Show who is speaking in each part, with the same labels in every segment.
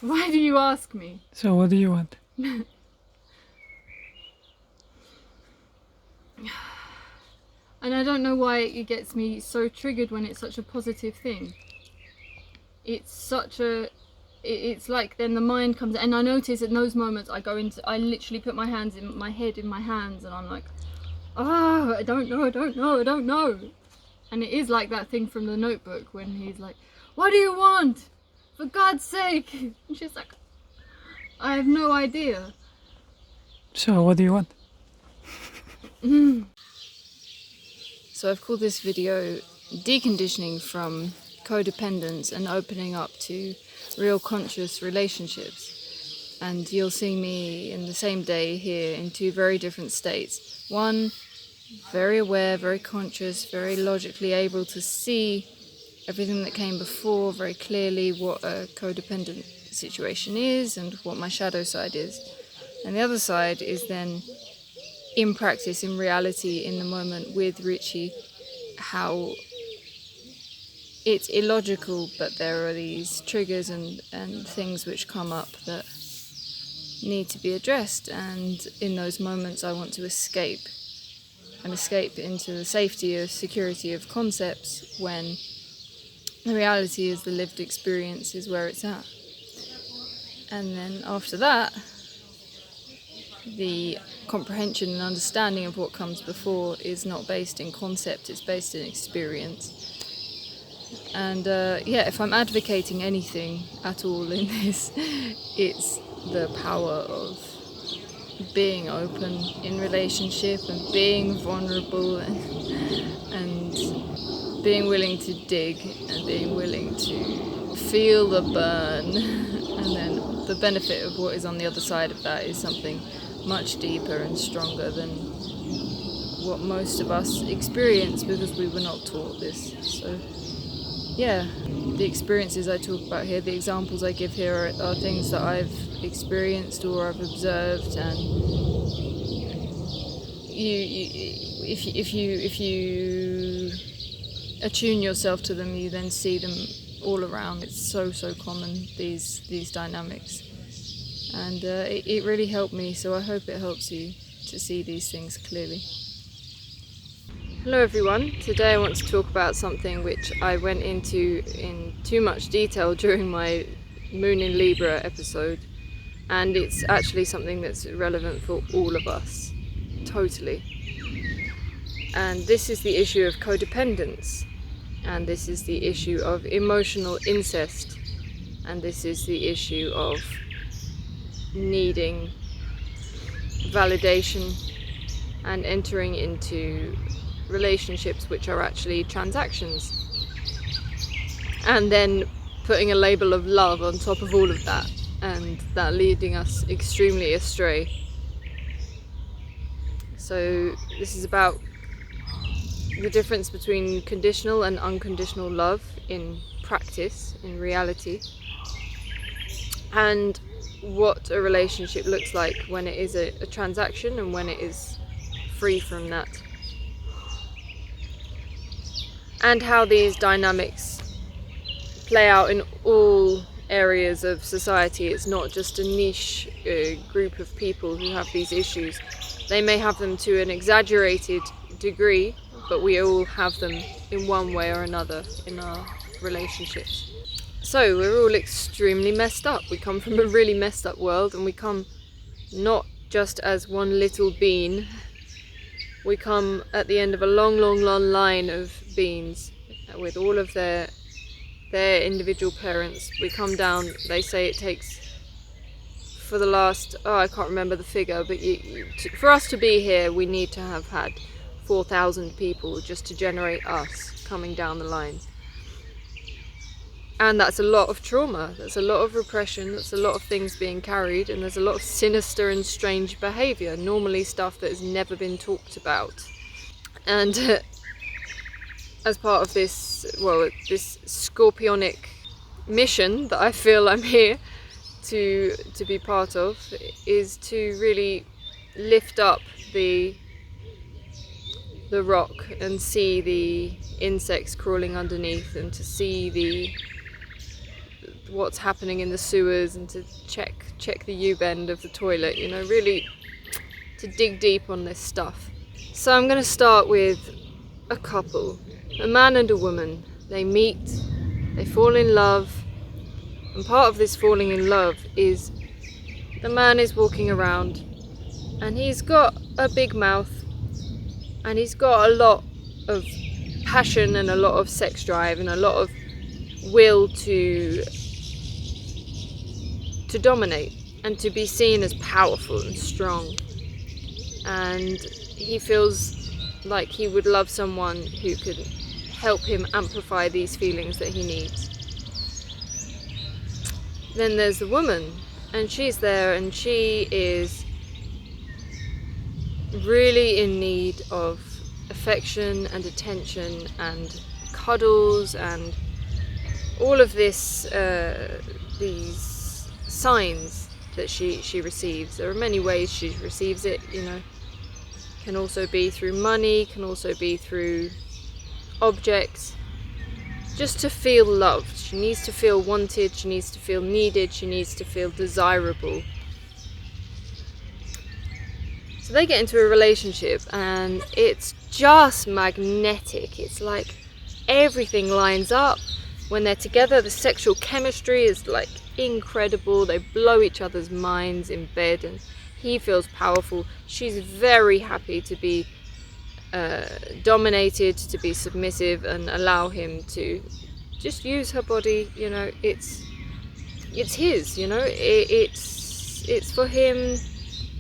Speaker 1: Why do you ask me?
Speaker 2: So what do you want?
Speaker 1: And I don't know why it gets me so triggered when it's such a positive thing. It's like then the mind comes, and I notice in those moments I literally put my head in my hands, and I'm like, oh, I don't know. And it is like that thing from The Notebook when he's like, what do you want? For God's sake. And she's like, I have no idea.
Speaker 2: So what do you want?
Speaker 1: So I've called this video Deconditioning from Codependence and Opening Up to Real Conscious Relationships. And you'll see me in the same day here in two very different states. One, very aware, very conscious, very logically able to see everything that came before very clearly, what a codependent situation is and what my shadow side is. And the other side is then in practice, in reality, in the moment with Richi, how it's illogical, but there are these triggers and things which come up that need to be addressed. And in those moments I want to escape into the safety of security of concepts, when the reality is the lived experience is where it's at. And then after that, the comprehension and understanding of what comes before is not based in concept, it's based in experience. And if I'm advocating anything at all in this, it's the power of being open in relationship and being vulnerable and being willing to dig and being willing to feel the burn. And then the benefit of what is on the other side of that is something much deeper and stronger than what most of us experience, because we were not taught this. So yeah, the experiences I talk about here, the examples I give here are things that I've experienced or I've observed, and if you attune yourself to them, you then see them all around. It's so common, these dynamics. And it really helped me, so I hope it helps you to see these things clearly. Hello everyone, today I want to talk about something which I went into in too much detail during my Moon in Libra episode, and it's actually something that's relevant for all of us, totally. And this is the issue of codependence, and this is the issue of emotional incest, and this is the issue of needing validation and entering into relationships which are actually transactions, and then putting a label of love on top of all of that, and that leading us extremely astray. So this is about the difference between conditional and unconditional love in practice, in reality, and what a relationship looks like when it is a transaction and when it is free from that. And how these dynamics play out in all areas of society. It's not just a niche group of people who have these issues. They may have them to an exaggerated degree, but we all have them in one way or another in our relationships. So we're all extremely messed up. We come from a really messed up world, and we come not just as one little bean. We come at the end of a long line of beings with all of their individual parents. We come down, they say it takes, for the last, I can't remember the figure, but for us to be here, we need to have had 4,000 people just to generate us coming down the line. And that's a lot of trauma, that's a lot of repression, that's a lot of things being carried, and there's a lot of sinister and strange behaviour, normally stuff that has never been talked about. And as part of this scorpionic mission that I feel I'm here to be part of, is to really lift up the rock and see the insects crawling underneath, and to see the what's happening in the sewers and to check the U-bend of the toilet, you know, really to dig deep on this stuff. So I'm going to start with a couple, a man and a woman. They meet, they fall in love, and part of this falling in love is the man is walking around and he's got a big mouth and he's got a lot of passion and a lot of sex drive and a lot of will to dominate and to be seen as powerful and strong. And he feels like he would love someone who could help him amplify these feelings that he needs. Then there's the woman, and she's there, and she is really in need of affection and attention and cuddles and all of this, these signs that she receives. There are many ways she receives it, you know. Can also be through money, can also be through objects. Just to feel loved. She needs to feel wanted, she needs to feel needed, she needs to feel desirable. So they get into a relationship and it's just magnetic. It's like everything lines up. When they're together, the sexual chemistry is like incredible. They blow each other's minds in bed and he feels powerful. She's very happy to be dominated, to be submissive and allow him to just use her body, you know. It's his, you know, it's for him,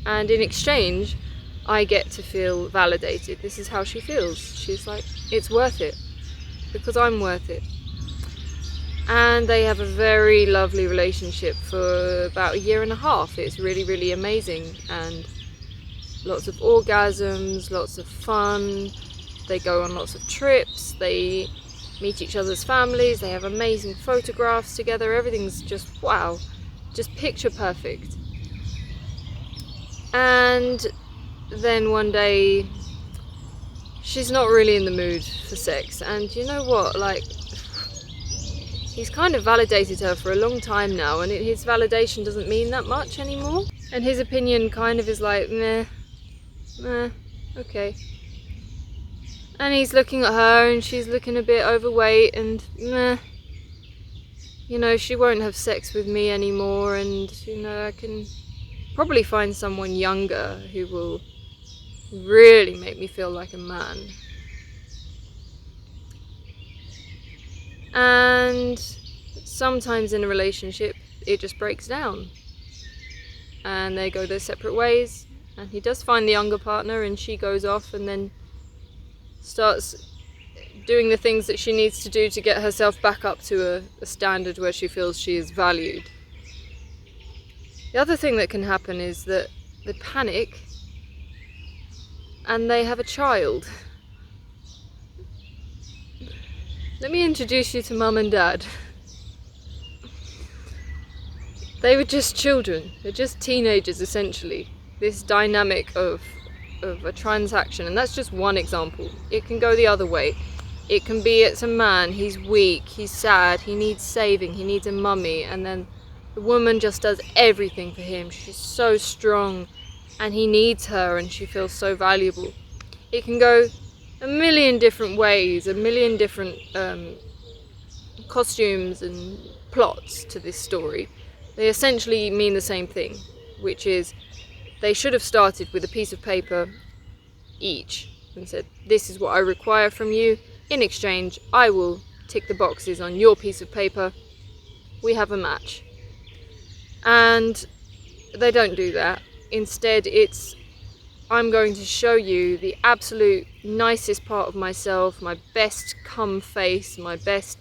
Speaker 1: and in exchange I get to feel validated. This is how she feels. She's like, it's worth it because I'm worth it. And they have a very lovely relationship for about 1.5 years. It's really, really amazing, and lots of orgasms, lots of fun. They go on lots of trips, they meet each other's families, they have amazing photographs together. Everything's just wow, just picture perfect. And then one day she's not really in the mood for sex, and you know what, like, he's kind of validated her for a long time now, and his validation doesn't mean that much anymore, and his opinion kind of is like, meh, okay. And he's looking at her and she's looking a bit overweight and meh, you know, she won't have sex with me anymore, and you know, I can probably find someone younger who will really make me feel like a man. And sometimes in a relationship it just breaks down and they go their separate ways, and he does find the younger partner and she goes off and then starts doing the things that she needs to do to get herself back up to a standard where she feels she is valued. The other thing that can happen is that they panic and they have a child. Let me introduce you to Mum and Dad. They were just children. They're just teenagers, essentially. This dynamic of a transaction, and that's just one example. It can go the other way. It can be it's a man, he's weak, he's sad, he needs saving, he needs a mummy, and then the woman just does everything for him. She's so strong and he needs her and she feels so valuable. It can go a million different ways, a million different costumes and plots to this story. They essentially mean the same thing, which is they should have started with a piece of paper each and said, this is what I require from you. In exchange, I will tick the boxes on your piece of paper. We have a match. And they don't do that. Instead, it's, I'm going to show you the absolute nicest part of myself, my best cum face, my best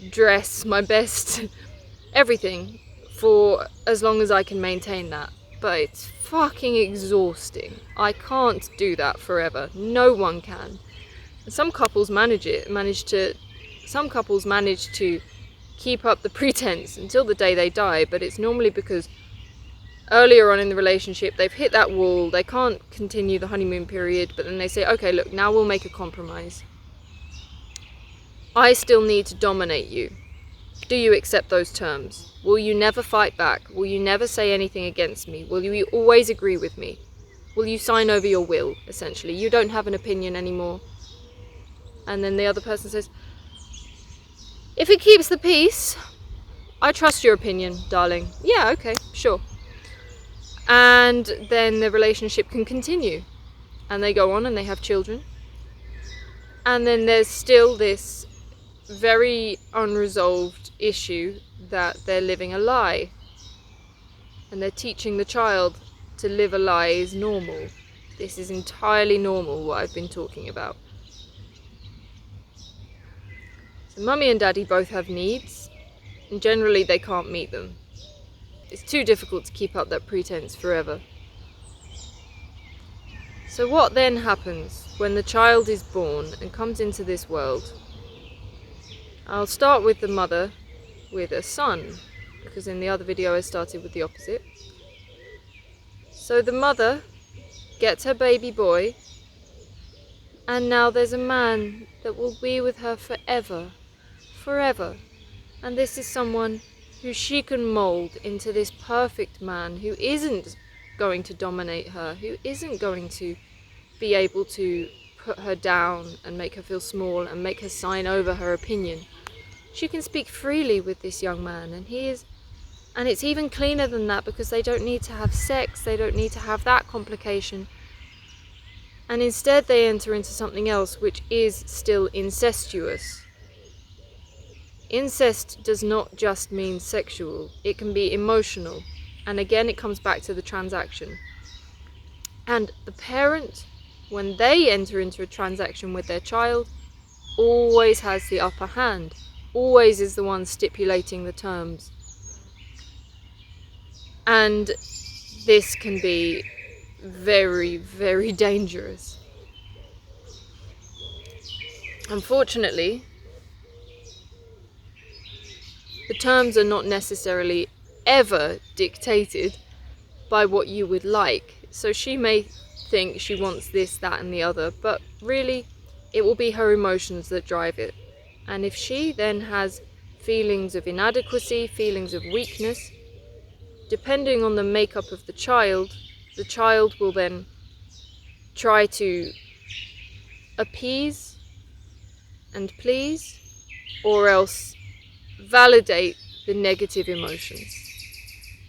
Speaker 1: dress, my best everything, for as long as I can maintain that. But it's fucking exhausting. I can't do that forever. No one can. And some couples manage to keep up the pretense until the day they die, but it's normally because earlier on in the relationship they've hit that wall, they can't continue the honeymoon period, but then they say, okay, look, now we'll make a compromise. I still need to dominate you. Do you accept those terms? Will you never fight back? Will you never say anything against me? Will you always agree with me? Will you sign over your will, essentially? You don't have an opinion anymore. And then the other person says, if it keeps the peace, I trust your opinion, darling. Yeah, okay, sure. And then the relationship can continue. And they go on and they have children. And then there's still this very unresolved issue that they're living a lie. And they're teaching the child to live a lie is normal. This is entirely normal, what I've been talking about. So mummy and daddy both have needs, and generally they can't meet them. It's too difficult to keep up that pretense forever. So what then happens when the child is born and comes into this world? I'll start with the mother with a son, because in the other video I started with the opposite. So the mother gets her baby boy, and now there's a man that will be with her forever. And this is someone who she can mould into this perfect man who isn't going to dominate her, who isn't going to be able to put her down and make her feel small and make her sign over her opinion. She can speak freely with this young man, and it's even cleaner than that, because they don't need to have sex, they don't need to have that complication. And instead they enter into something else which is still incestuous. Incest does not just mean sexual, it can be emotional. And again, it comes back to the transaction. And the parent, when they enter into a transaction with their child, always has the upper hand, always is the one stipulating the terms. And this can be very, very dangerous. Unfortunately, the terms are not necessarily ever dictated by what you would like. So she may think she wants this, that and the other, but really it will be her emotions that drive it. And if she then has feelings of inadequacy, feelings of weakness, depending on the makeup of the child will then try to appease and please, or else validate the negative emotions.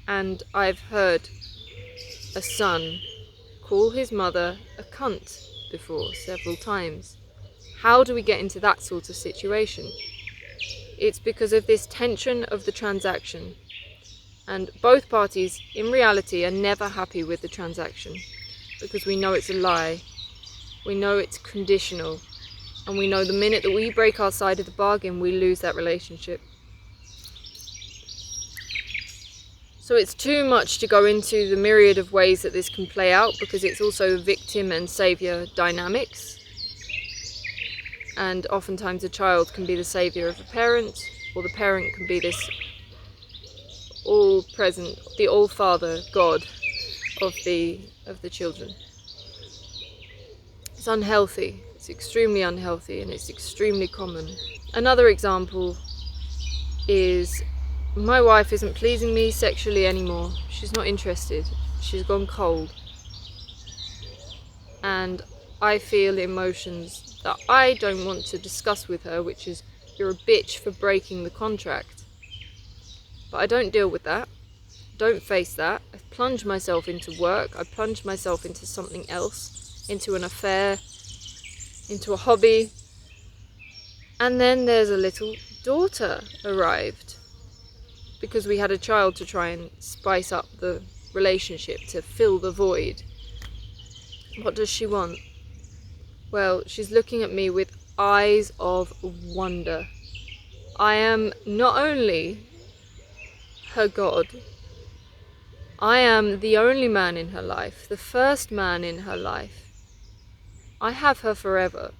Speaker 1: And I've heard a son call his mother a cunt before, several times. How do we get into that sort of situation? It's because of this tension of the transaction. And both parties, in reality, are never happy with the transaction, because we know it's a lie, we know it's conditional, and we know the minute that we break our side of the bargain, we lose that relationship. So it's too much to go into the myriad of ways that this can play out, because it's also victim and saviour dynamics. And oftentimes a child can be the saviour of a parent, or the parent can be this all-present, the all-father God of the children. It's unhealthy. It's extremely unhealthy, and it's extremely common. Another example is, my wife isn't pleasing me sexually anymore. She's not interested. She's gone cold. And I feel emotions that I don't want to discuss with her, which is, you're a bitch for breaking the contract. But I don't deal with that. Don't face that. I plunge myself into work. I plunge myself into something else, into an affair, into a hobby. And then there's a little daughter arrived, because we had a child to try and spice up the relationship, to fill the void. What does she want? Well, she's looking at me with eyes of wonder. I am not only her God, I am the only man in her life, the first man in her life. I have her forever,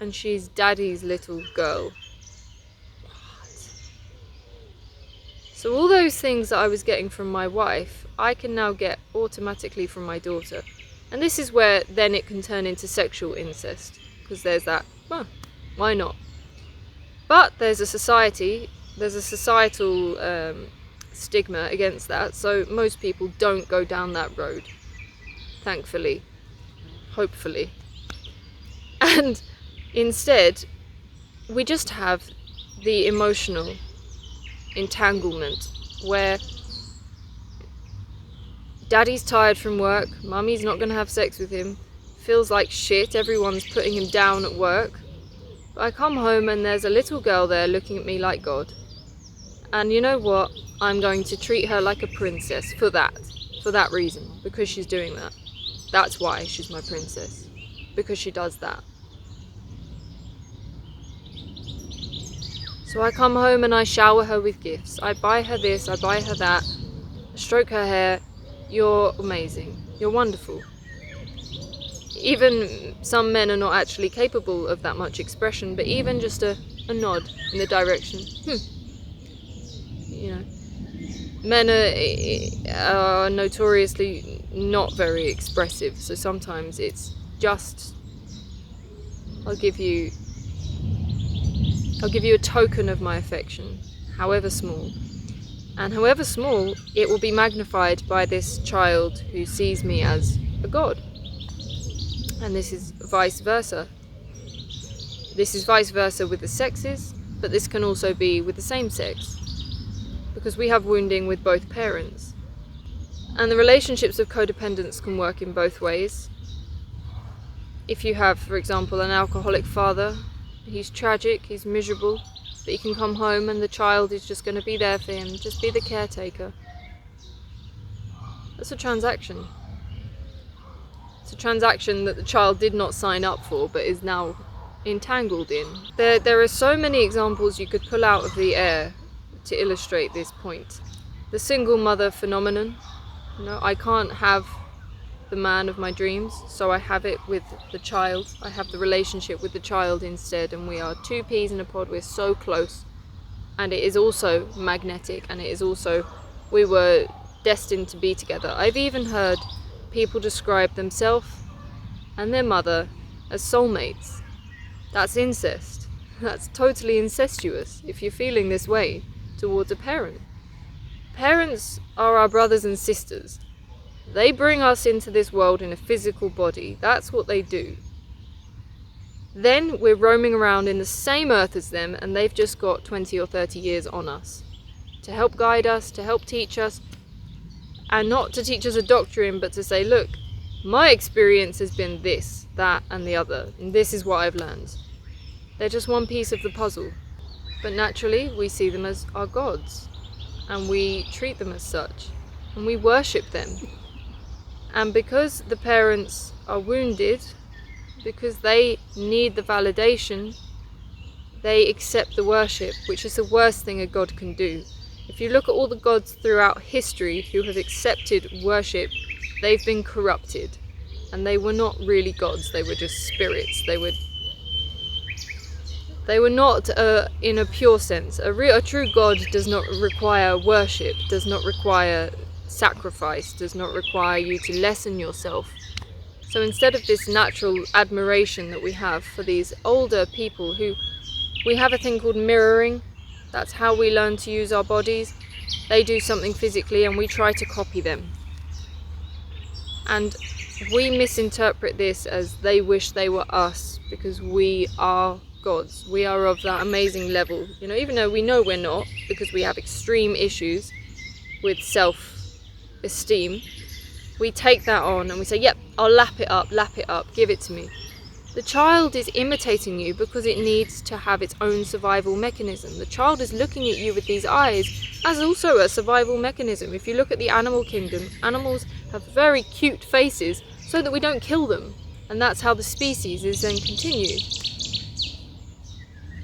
Speaker 1: and she's daddy's little girl. What? So all those things that I was getting from my wife, I can now get automatically from my daughter. And this is where then it can turn into sexual incest, because there's that, well, why not? But there's a society There's a societal stigma against that, so most people don't go down that road, thankfully, hopefully. And instead, we just have the emotional entanglement where daddy's tired from work, mummy's not going to have sex with him, feels like shit, everyone's putting him down at work. But I come home and there's a little girl there looking at me like God. And you know what? I'm going to treat her like a princess for that reason, because she's doing that. That's why she's my princess, because she does that. So I come home and I shower her with gifts. I buy her this, I buy her that, I stroke her hair. You're amazing. You're wonderful. Even some men are not actually capable of that much expression, but even just a nod in the direction. You know, men are notoriously not very expressive, so sometimes it's just, I'll give you a token of my affection, however small. And however small, it will be magnified by this child who sees me as a god. And this is vice versa. This is vice versa with the sexes, but this can also be with the same sex, because we have wounding with both parents. And the relationships of codependence can work in both ways. If you have, for example, an alcoholic father, he's tragic, he's miserable, but he can come home and the child is just going to be there for him, just be the caretaker. That's a transaction. It's a transaction that the child did not sign up for, but is now entangled in. There are so many examples you could pull out of the air to illustrate this point. The single mother phenomenon. I can't have the man of my dreams, so I have it with the child. I have the relationship with the child instead, and we are two peas in a pod. We're so close, and it is also magnetic, and it is also, we were destined to be together. I've even heard people describe themselves and their mother as soulmates. That's incest. That's totally incestuous if you're feeling this way towards a parent. Parents are our brothers and sisters. They bring us into this world in a physical body. That's what they do. Then we're roaming around in the same earth as them, and they've just got 20 or 30 years on us to help guide us, to help teach us, and not to teach us a doctrine, but to say, look, my experience has been this, that, and the other, and this is what I've learned. They're just one piece of the puzzle. But naturally, we see them as our gods, and we treat them as such, and we worship them. And because the parents are wounded, because they need the validation, they accept the worship, which is the worst thing a god can do. If you look at all the gods throughout history who have accepted worship, they've been corrupted. And they were not really gods, they were just spirits. They were not in a pure sense. A true god does not require worship, does not require sacrifice, does not require you to lessen yourself. So instead of this natural admiration that we have for these older people who, we have a thing called mirroring. That's how we learn to use our bodies. They do something physically and we try to copy them. And we misinterpret this as they wish they were us, because we are gods. We are of that amazing level. Even though we know we're not, because we have extreme issues with self-esteem, we take that on and we say, yep, I'll lap it up, give it to me. The child is imitating you because it needs to have its own survival mechanism. The child is looking at you with these eyes as also a survival mechanism. If you look at the animal kingdom, animals have very cute faces so that we don't kill them. And that's how the species is then continued.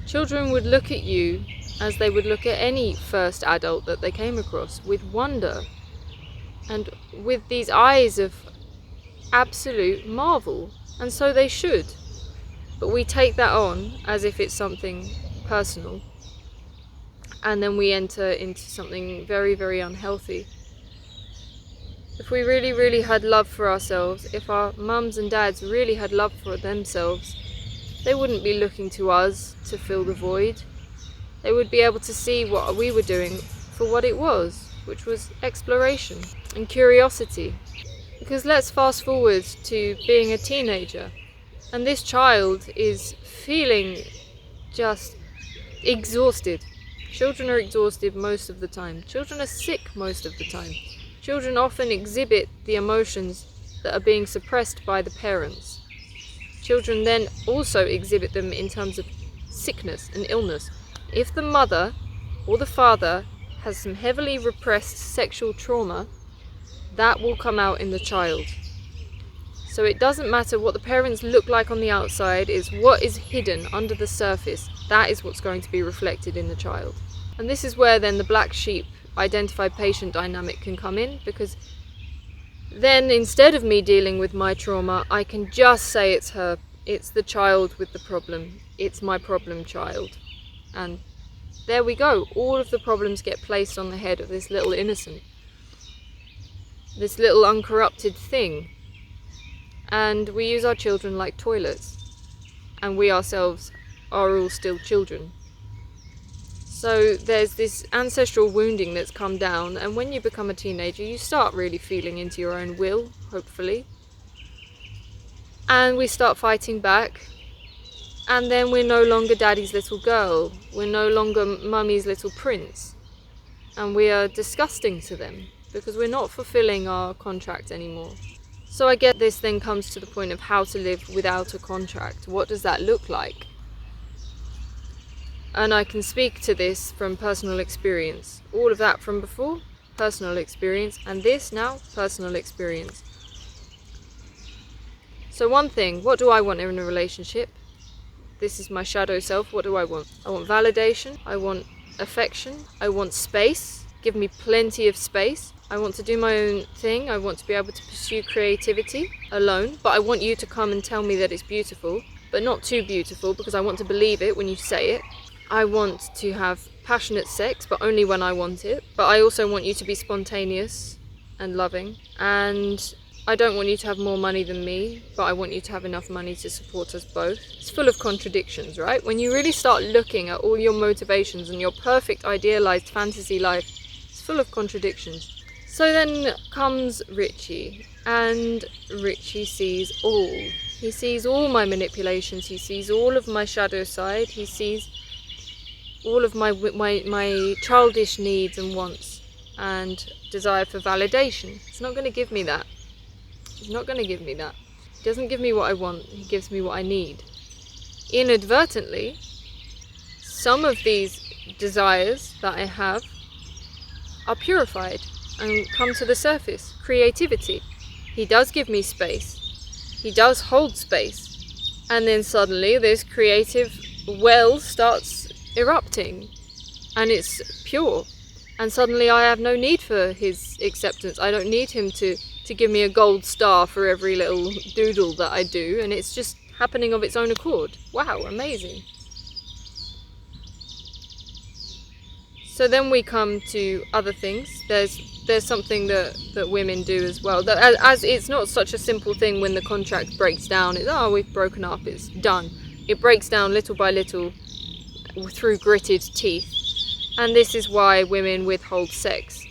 Speaker 1: Children would look at you as they would look at any first adult that they came across, with wonder and with these eyes of absolute marvel. And so they should. But we take that on as if it's something personal, and then we enter into something very, very unhealthy. If we really, really had love for ourselves, if our mums and dads really had love for themselves, they wouldn't be looking to us to fill the void. They would be able to see what we were doing for what it was, which was exploration and curiosity. Because let's fast forward to being a teenager, and this child is feeling just exhausted. Children are exhausted most of the time. Children are sick most of the time. Children often exhibit the emotions that are being suppressed by the parents. Children then also exhibit them in terms of sickness and illness. If the mother or the father has some heavily repressed sexual trauma, that will come out in the child. So it doesn't matter what the parents look like on the outside, it's what is hidden under the surface. That is what's going to be reflected in the child. And this is where then the black sheep identified patient dynamic can come in, because then instead of me dealing with my trauma, I can just say it's her, it's the child with the problem, it's my problem child. And there we go, all of the problems get placed on the head of this little innocent, this little uncorrupted thing. And we use our children like toilets, and we ourselves are all still children. So there's this ancestral wounding that's come down, and when you become a teenager, you start really feeling into your own will, hopefully. And we start fighting back, and then we're no longer daddy's little girl, we're no longer mummy's little prince, and we are disgusting to them, because we're not fulfilling our contract anymore. So I guess this then comes to the point of how to live without a contract. What does that look like? And I can speak to this from personal experience. All of that from before, personal experience, and this now, personal experience. So one thing, what do I want in a relationship? This is my shadow self. What do I want? I want validation, I want affection, I want space. Give me plenty of space. I want to do my own thing. I want to be able to pursue creativity alone, but I want you to come and tell me that it's beautiful, but not too beautiful, because I want to believe it when you say it. I want to have passionate sex, but only when I want it. But I also want you to be spontaneous and loving. And I don't want you to have more money than me, but I want you to have enough money to support us both. It's full of contradictions, right? When you really start looking at all your motivations and your perfect idealized fantasy life, it's full of contradictions. So then comes Richi, and Richi sees all. He sees all my manipulations, he sees all of my shadow side, he sees all of my childish needs and wants and desire for validation. He's not going to give me that. He's not going to give me that. He doesn't give me what I want, he gives me what I need. Inadvertently, some of these desires that I have are purified and come to the surface. Creativity. He does give me space. He does hold space. And then suddenly this creative well starts erupting. And it's pure. And suddenly I have no need for his acceptance. I don't need him to give me a gold star for every little doodle that I do. And it's just happening of its own accord. Wow, amazing. So then we come to other things. There's something that women do as well. That as it's not such a simple thing when the contract breaks down. It's, oh, we've broken up, it's done. It breaks down little by little through gritted teeth. And this is why women withhold sex.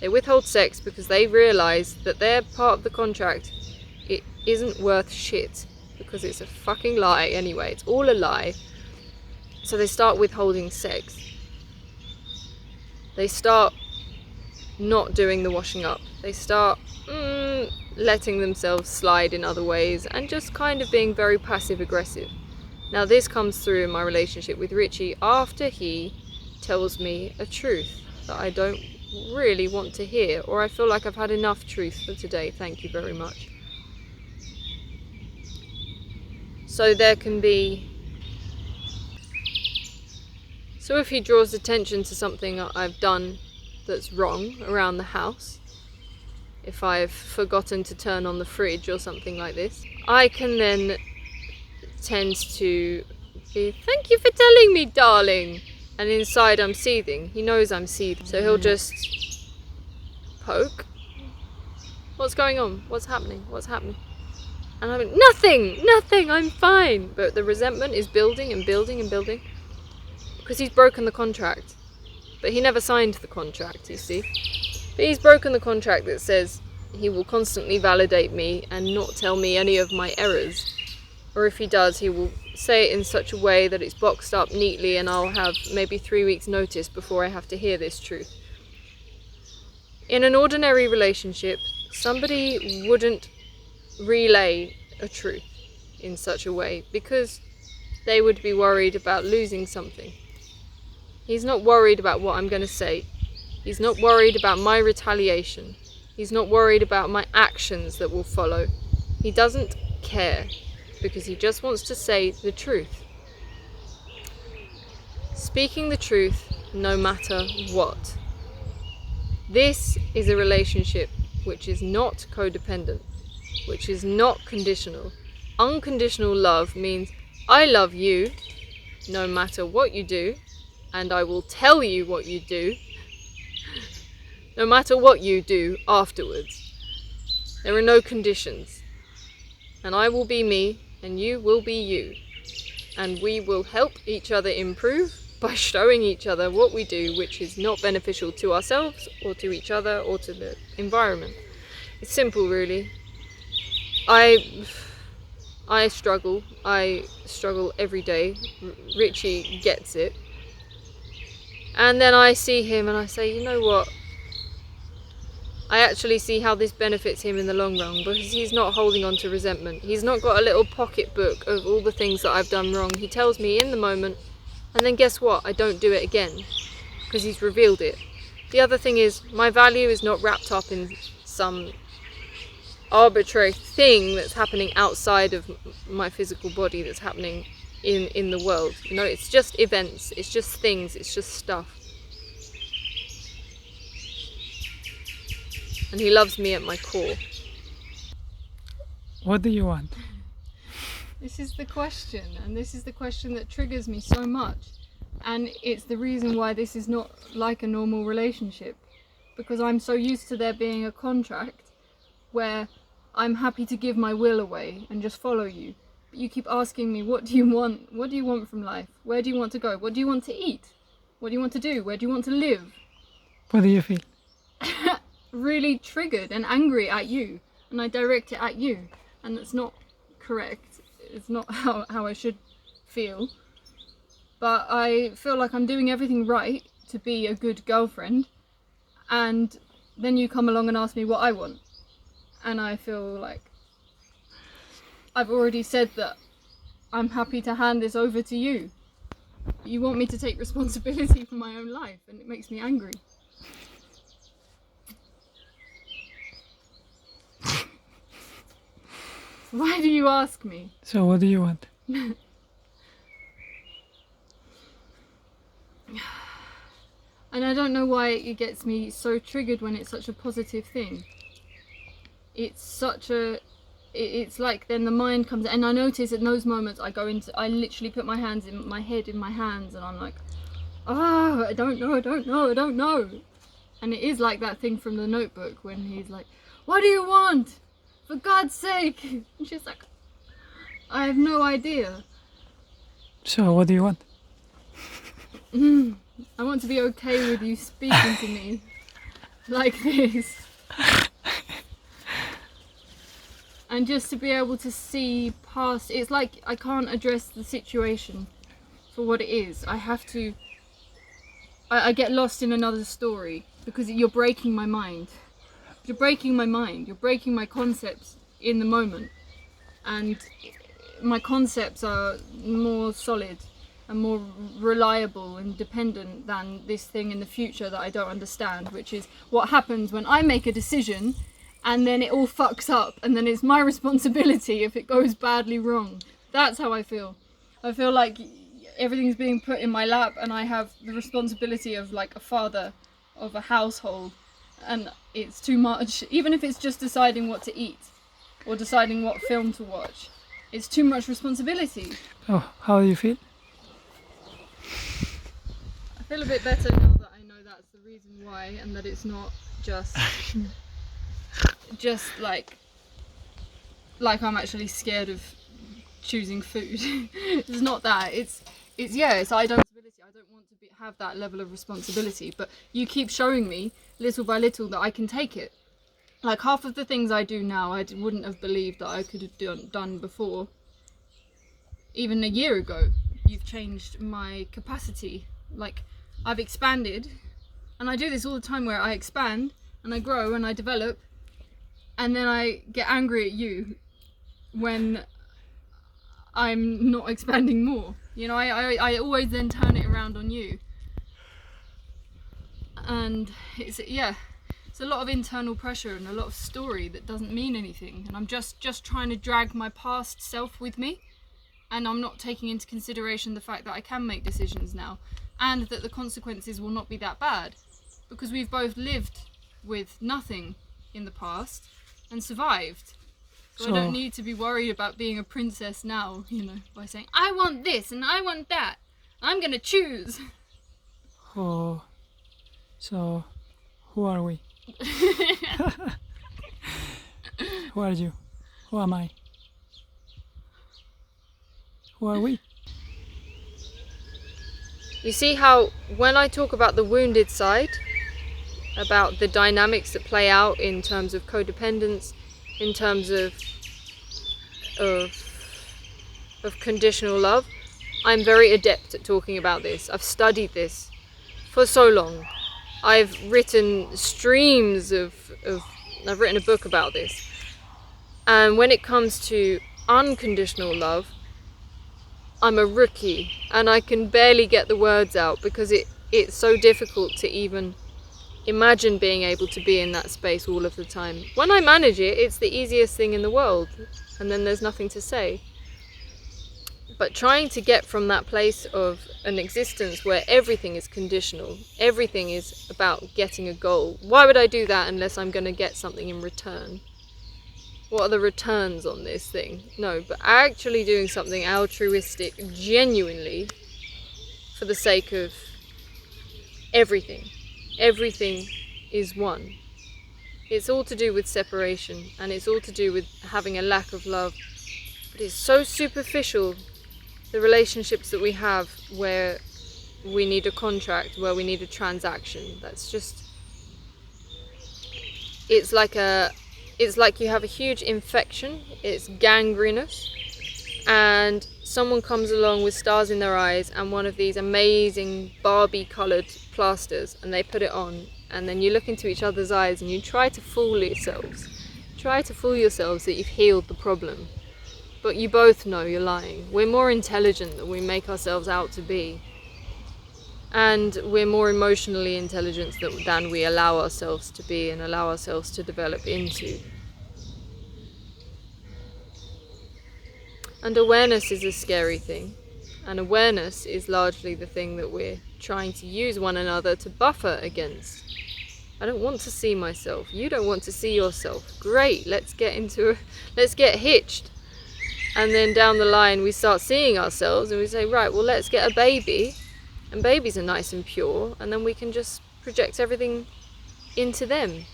Speaker 1: They withhold sex because they realise that their part of the contract, it isn't worth shit. Because it's a fucking lie anyway. It's all a lie. So they start withholding sex. They start not doing the washing up. They start letting themselves slide in other ways and just kind of being very passive aggressive. Now this comes through in my relationship with Richi after he tells me a truth that I don't really want to hear, or I feel like I've had enough truth for today, thank you very much. So there can be... So if he draws attention to something that I've done that's wrong around the house, if I've forgotten to turn on the fridge or something like this, I can then tend to be, thank you for telling me, darling. And inside I'm seething. He knows I'm seething. So he'll just poke. What's going on? What's happening? What's happening? And I'm like, nothing, I'm fine. But the resentment is building and building and building. because he's broken the contract. But he never signed the contract, you see. But he's broken the contract that says he will constantly validate me and not tell me any of my errors. Or if he does, he will say it in such a way that it's boxed up neatly and I'll have maybe 3 weeks notice before I have to hear this truth. In an ordinary relationship, somebody wouldn't relay a truth in such a way because they would be worried about losing something. He's not worried about what I'm going to say. He's not worried about my retaliation. He's not worried about my actions that will follow. He doesn't care because he just wants to say the truth. Speaking the truth no matter what. This is a relationship which is not codependent, which is not conditional. Unconditional love means I love you no matter what you do, and I will tell you what you do, no matter what you do afterwards. There are no conditions. And I will be me, and you will be you. And we will help each other improve by showing each other what we do which is not beneficial to ourselves or to each other or to the environment. It's simple, really. I struggle every day. Richi gets it. And then I see him and I say, you know what? I actually see how this benefits him in the long run because he's not holding on to resentment. He's not got a little pocketbook of all the things that I've done wrong. He tells me in the moment, and then guess what? I don't do it again because he's revealed it. The other thing is, my value is not wrapped up in some arbitrary thing that's happening outside of my physical body, that's happening in the world. You know, it's just events, it's just things, it's just stuff. And he loves me at my core.
Speaker 2: What do you want?
Speaker 1: This is the question, and this is the question that triggers me so much. And it's the reason why this is not like a normal relationship. Because I'm so used to there being a contract where I'm happy to give my will away and just follow you. But you keep asking me, what do you want? What do you want from life? Where do you want to go? What do you want to eat? What do you want to do? Where do you want to live?
Speaker 2: What do you feel?
Speaker 1: Really triggered and angry at you. And I direct it at you. And it's not correct. It's not how I should feel. But I feel like I'm doing everything right to be a good girlfriend. And then you come along and ask me what I want. And I feel like I've already said that I'm happy to hand this over to you. You want me to take responsibility for my own life, and it makes me angry. Why do you ask me?
Speaker 2: So what do you want?
Speaker 1: And I don't know why it gets me so triggered when it's such a positive thing. It's like then the mind comes, and I notice in those moments I literally put my hands in my head in my hands, and I'm like, I don't know. And it is like that thing from The Notebook when he's like, what do you want? For God's sake. And she's like, I have no idea.
Speaker 2: So what do you want?
Speaker 1: I want to be okay with you speaking to me like this. And just to be able to see past, it's like I can't address the situation for what it is. I get lost in another story because you're breaking my mind. You're breaking my mind. You're breaking my concepts in the moment. And my concepts are more solid and more reliable and dependent than this thing in the future that I don't understand, which is what happens when I make a decision and then it all fucks up, and then it's my responsibility if it goes badly wrong. That's how I feel. I feel like everything's being put in my lap and I have the responsibility of like a father of a household, and it's too much. Even if it's just deciding what to eat or deciding what film to watch, it's too much responsibility.
Speaker 2: Oh, how do you feel?
Speaker 1: I feel a bit better now that I know that's the reason why, and that it's not just like I'm actually scared of choosing food. It's not that. It's I don't don't want to have that level of responsibility, but you keep showing me little by little that I can take it. Like half of the things I do now I wouldn't have believed that I could have done before. Even a year ago, you've changed my capacity. Like, I've expanded, and I do this all the time where I expand and I grow and I develop, and then I get angry at you when I'm not expanding more. You know, I always then turn it around on you. And it's a lot of internal pressure and a lot of story that doesn't mean anything. And I'm just trying to drag my past self with me. And I'm not taking into consideration the fact that I can make decisions now, and that the consequences will not be that bad, because we've both lived with nothing in the past and survived. So I don't need to be worried about being a princess now, you know, by saying, I want this and I want that. I'm gonna choose.
Speaker 2: Oh, so who are we? Who are you? Who am I? Who are we?
Speaker 1: You see how when I talk about the wounded side, about the dynamics that play out in terms of codependence, in terms of conditional love, I'm very adept at talking about this. I've studied this for so long. I've written streams I've written a book about this. And when it comes to unconditional love, I'm a rookie, and I can barely get the words out because it's so difficult to even imagine being able to be in that space all of the time. When I manage it, it's the easiest thing in the world, and then there's nothing to say. But trying to get from that place of an existence where everything is conditional, everything is about getting a goal. Why would I do that unless I'm going to get something in return? What are the returns on this thing? No, but actually doing something altruistic, genuinely, for the sake of everything. Everything is one. It's all to do with separation, and it's all to do with having a lack of love. But it's so superficial, the relationships that we have where we need a contract, where we need a transaction. That's just... It's like you have a huge infection, it's gangrenous, and someone comes along with stars in their eyes and one of these amazing Barbie coloured plasters, and they put it on, and then you look into each other's eyes and you try to fool yourselves. Try to fool yourselves that you've healed the problem. But you both know you're lying. We're more intelligent than we make ourselves out to be. And we're more emotionally intelligent than we allow ourselves to be and allow ourselves to develop into. And awareness is a scary thing. And awareness is largely the thing that we're trying to use one another to buffer against. I don't want to see myself. You don't want to see yourself. Great, let's get hitched. And then down the line we start seeing ourselves and we say, right, well, let's get a baby. And babies are nice and pure, and then we can just project everything into them.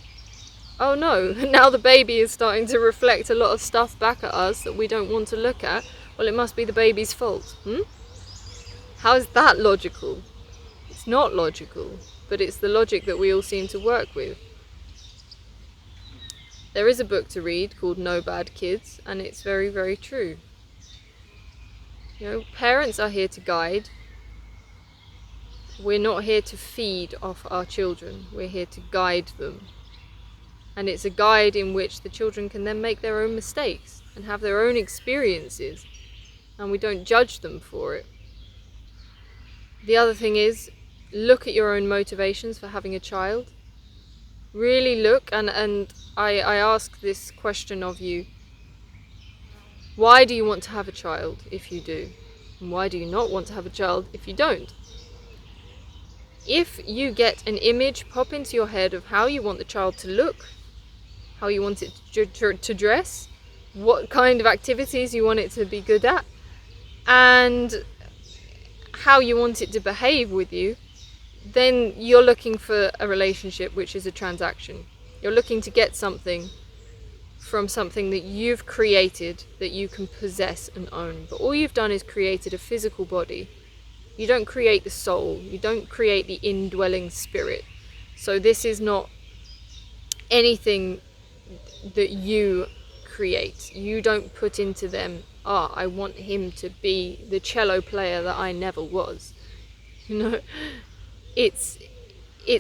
Speaker 1: Oh no, now the baby is starting to reflect a lot of stuff back at us that we don't want to look at. Well, it must be the baby's fault. How is that logical? It's not logical, but it's the logic that we all seem to work with. There is a book to read called No Bad Kids, and it's very, very true. You know, parents are here to guide. We're not here to feed off our children, we're here to guide them. And it's a guide in which the children can then make their own mistakes and have their own experiences, and we don't judge them for it. The other thing is, look at your own motivations for having a child. Really look, and I ask this question of you. Why do you want to have a child if you do? And why do you not want to have a child if you don't? If you get an image pop into your head of how you want the child to look, how you want it to dress, what kind of activities you want it to be good at, and how you want it to behave with you, then you're looking for a relationship which is a transaction. You're looking to get something from something that you've created that you can possess and own. But all you've done is created a physical body. You don't create the soul. You don't create the indwelling spirit. So this is not anything that you create. You don't put into them, I want him to be the cello player that I never was. You know, it's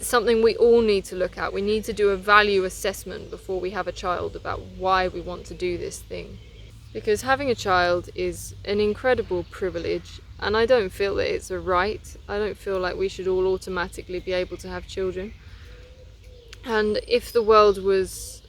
Speaker 1: something we all need to look at. We need to do a value assessment before we have a child about why we want to do this thing. Because having a child is an incredible privilege, and I don't feel that it's a right. I don't feel like we should all automatically be able to have children. And if the world was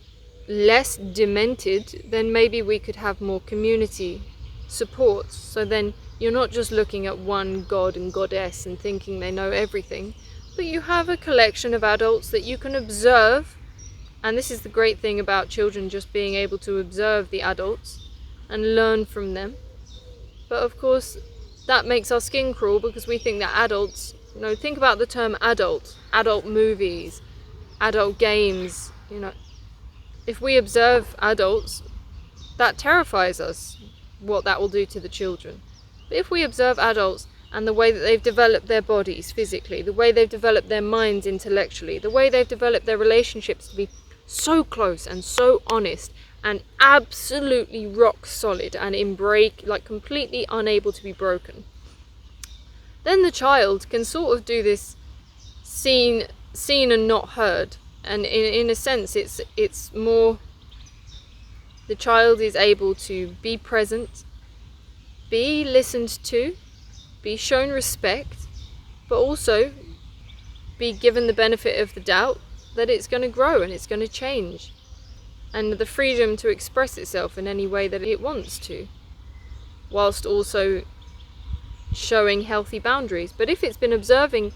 Speaker 1: less demented, then maybe we could have more community support. So then you're not just looking at one god and goddess and thinking they know everything, but you have a collection of adults that you can observe. And this is the great thing about children, just being able to observe the adults and learn from them. But of course, that makes our skin crawl, because we think that adults, think about the term adult movies, adult games, if we observe adults, that terrifies us, what that will do to the children. But if we observe adults and the way that they've developed their bodies physically, the way they've developed their minds intellectually, the way they've developed their relationships to be so close and so honest and absolutely rock solid and completely unable to be broken, then the child can sort of do this seen and not heard. And in a sense, it's more, the child is able to be present, be listened to, be shown respect, but also be given the benefit of the doubt that it's going to grow and it's going to change, and the freedom to express itself in any way that it wants to, whilst also showing healthy boundaries. But if it's been observing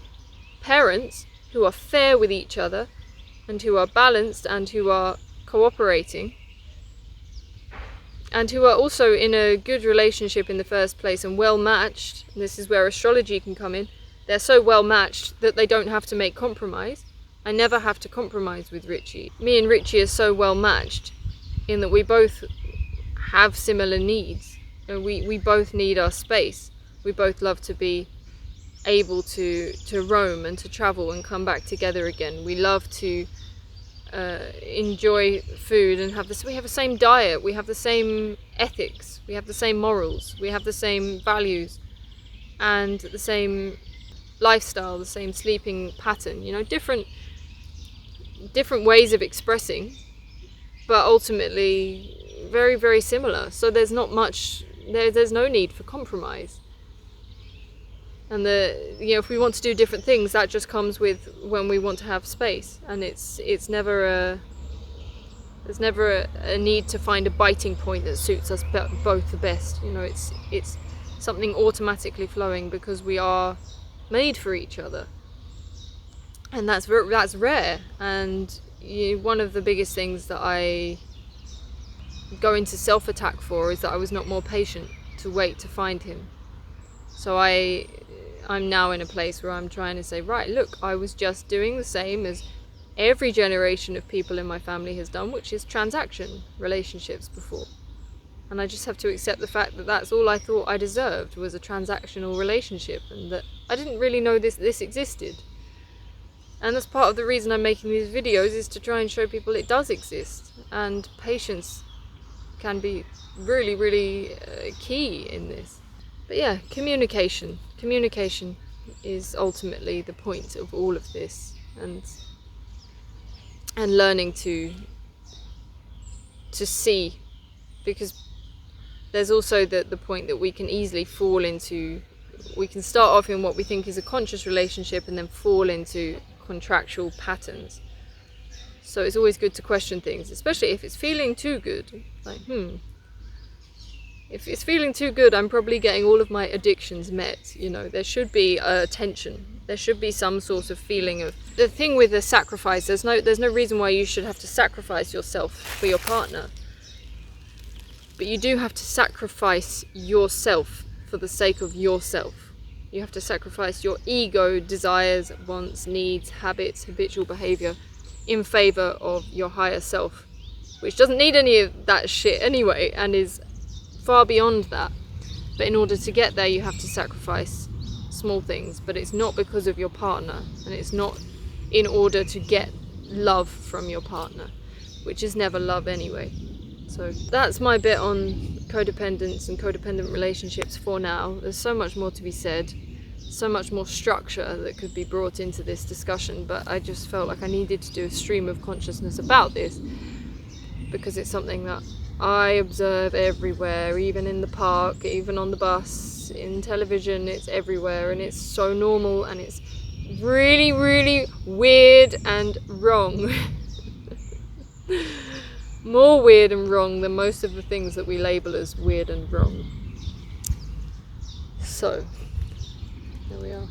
Speaker 1: parents who are fair with each other and who are balanced and who are cooperating and who are also in a good relationship in the first place and well matched, and this is where astrology can come in, they're so well matched that they don't have to make compromise. I never have to compromise with Richi. Me and Richi are so well matched in that we both have similar needs. We both need our space. We both love to be able to roam and to travel and come back together again. We love to enjoy food and we have the same diet, we have the same ethics, we have the same morals, we have the same values and the same lifestyle, the same sleeping pattern, different ways of expressing, but ultimately very, very similar. So there's not much, there's no need for compromise. And if we want to do different things, that just comes with when we want to have space, and there's never a need to find a biting point that suits us both the best. It's something automatically flowing because we are made for each other, and that's rare. And one of the biggest things that I go into self-attack for is that I was not more patient to wait to find him. So I'm now in a place where I'm trying to say, right, look, I was just doing the same as every generation of people in my family has done, which is transaction relationships before. And I just have to accept the fact that that's all I thought I deserved, was a transactional relationship, and that I didn't really know this existed. And that's part of the reason I'm making these videos, is to try and show people it does exist, and patience can be really, really key in this. But yeah, communication. Communication is ultimately the point of all of this, and learning to see, because there's also the point that we can easily fall into, we can start off in what we think is a conscious relationship and then fall into contractual patterns. So it's always good to question things, especially if it's feeling too good. Like, if it's feeling too good, I'm probably getting all of my addictions met. There should be a tension. There should be some sort of feeling of, the thing with the sacrifice, there's no reason why you should have to sacrifice yourself for your partner. But you do have to sacrifice yourself for the sake of yourself. You have to sacrifice your ego, desires, wants, needs, habits, habitual behavior in favor of your higher self, which doesn't need any of that shit anyway, and is far beyond that. But in order to get there, you have to sacrifice small things, but it's not because of your partner, and it's not in order to get love from your partner, which is never love anyway. So that's my bit on codependence and codependent relationships for now. There's so much more to be said, so much more structure that could be brought into this discussion, but I just felt like I needed to do a stream of consciousness about this, because it's something that I observe everywhere, even in the park, even on the bus, in television. It's everywhere, and it's so normal, and it's really, really weird and wrong. More weird and wrong than most of the things that we label as weird and wrong. So, there we are.